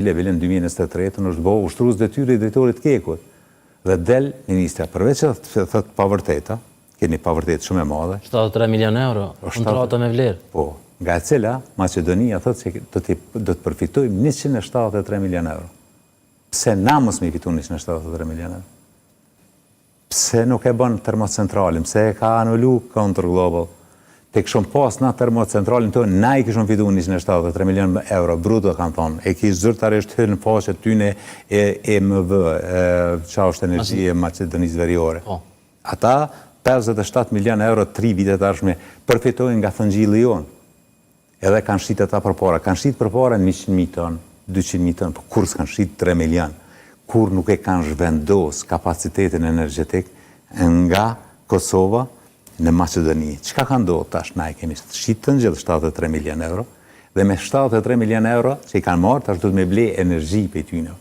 Levelin 2023 është bo ushtrues detyre i drejtorit Kekut. Dhe del ministra, përveç që thët pavërteta, keni pavërtet shumë e madhe. 73 milion euro, kontrata me vlerë. Po, nga e cila Macedonia thët se do të përfitojmë 173 milion euro. Pse na mos me fitu 173 milion euro? Pse nuk e bën termocentralin? Pse e ka anullu Counter Global? Te këshon pas na termocentralin tonë, na i këshon fitu 173 milion euro, bruto kanë thonë. E ki zyrtarisht hyrë në faqe tyne EMV, qa është energji e Macedonisë Veriore. Ata 57 milion euro 3 vitet arshme përfitojnë nga thëngjilli jonë. Edhe kanë shqitë ata për para. Kanë shqitë për para në 100.000 tonë, 200.000 tonë, për kur s'kanë shqitë 3 milion. Kur nuk e kanë zhvendos kapacitetin energetik nga Kosova në Macedoni. Qka ka ndodhë tash? Na e kemi shqitë të njëllë 73 milion euro, dhe me 73 milion euro që i kanë marrë, tash do të me ble energji për tyne.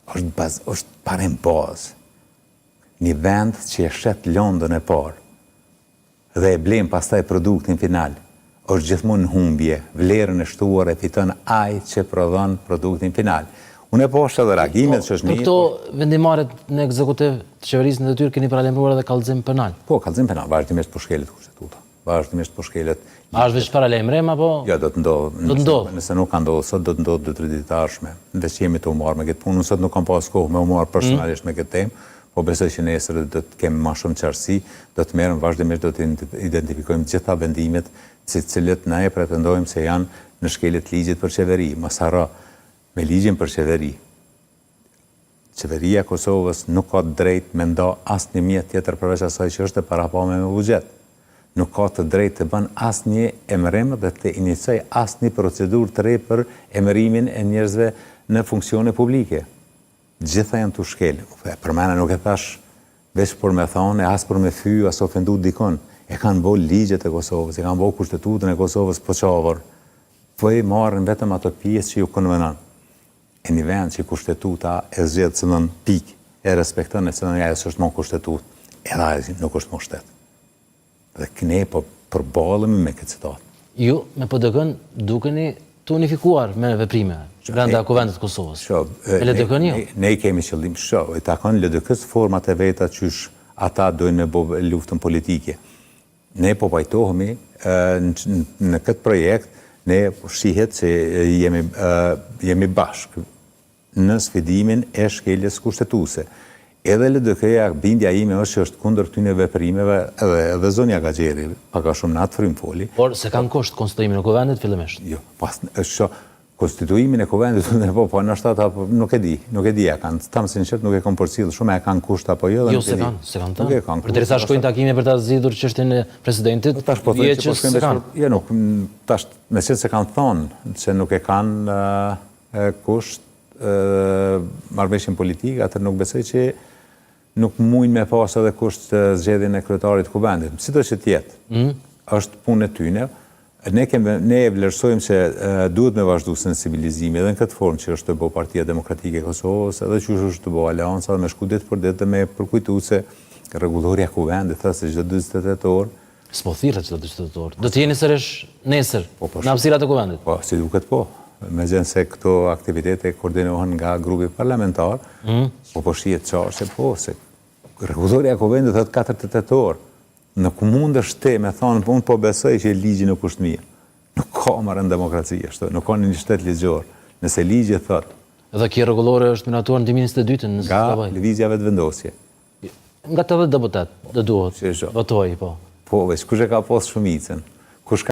është parem bazë. Një vend që e shet London e parë, dhe e blem pastaj produktin final, është gjithmonë në humbje, vlerën e shtuar e fiton ai që prodhon produktin final. Unë e poshtë edhe reagimet që është një... Në këto vendimaret në ekzekutiv të qeverisë në detyrë keni paralemruar edhe kallëzim penal? Po, kallëzim penal, vazhdimisht po shkelet kushtetuta. Vazhdimisht po shkelet... A është veç paralemrem, apo? Jo, do të ndodhë. Nëse nuk ka ndodhë, sot do të ndodhë 2-3 ditë arshme. Nëse jemi të umarë me këtë punë, unë sot nuk kam pas kohë me umarë personalisht me këtë temë, po besoj që nesër do të kemi ma shumë qarësi, do të merrem vazhdimisht, do të identifikojmë gjitha vendimet cilët na e pretendojmë se janë në shkelet ligjit për qeveri. Mos harro, me ligjin për qeveri, qeveria Kosovës nuk ka drejt me nda asë një mjetë tjetër përveç asaj që është e parapame me bugjet. Nuk ka të drejt të bën asë një emërim dhe të inicoj asë një procedur të re për emërimin e njerëzve në funksione publike. Gjitha janë të shkelë. Për mene nuk e thash veç për me thonë, asë për me fy, asë ofendu dikon. E kanë bo ligjet e Kosovës, e kanë bo kushtetutën e Kosovës po qavër. Po e marrën vetëm ato pjesë që ju konvenon. E një vend që kushtetuta e zgjedhë që nën pik, e respektën e që nën jajës është mon kushtetut, edhe aje nuk është mon shtet. Dhe këne po përbalëmi me këtë citatë. Ju, me PDK-n, dukeni të unifikuar me veprime, brenda Kuvendit Kosovës. Me LDK-n jo? Ne i kemi qëllim, i takon LDK-s format e veta qysh ata dojnë me bo luftën politike. Ne po pajtohemi në këtë projekt, ne shihet që jemi bashkë në sfidimin e shkeljes kushtetuse. Edhe LDK-ja, bindja ime është kundër këtyne veprimeve edhe zonja Gaxheri, paka shumë natë frim foli. Por se kanë kusht konstituimin e Kuvendit fillimisht? Jo, pas është konstituimin e Kuvendit, po në shtatë nuk e di e kanë, tamë sinqert nuk e kanë përcjellë, shumë e kanë kusht apo jo. Jo, se kanë të. Përderisa shkojnë takime për ta zgjidhur çështjen e presidentit, vjeçës se kanë. Jo, nuk, tash, me qenë se kanë thonë se nuk e kanë kusht marrëveshjen politike, atër nuk besoj që nuk mujnë me pas edhe kusht zgjedhjen e kryetarit Kuvendit. Si do që tjetë, është punë e tyne. Ne e vlerësojmë se duhet me vazhdu sensibilizimi edhe në këtë formë që është të bo Partia Demokratike e Kosovës, edhe që është të bo alianca me shku ditë për ditë dhe me përkujtu se rregulloria e Kuvendit thë se çdo 28 orë. S'po thirret çdo 28 orë. Do të jeni sërish nesër në hapësirat e Kuvendit? Po, si duket po. Me gjënë se këto aktivitete koordinohen nga grupi parlamentar, po shihet qarë se po, se rregulloria e Kuvendit thët 48 orë. Nuk mund është te me thonë, unë po besoj që ligji nuk është mirë. Nuk ka marrë në demokraci, nuk ka një shtet ligjor. Nëse ligji thot. Edhe kjo rregullore është miratuar në 2022 në nga lëvizjave të vendosje. Nga 80 deputet, dhe duhet, votoj, po. Po, veç, kush e ka posë shumicën?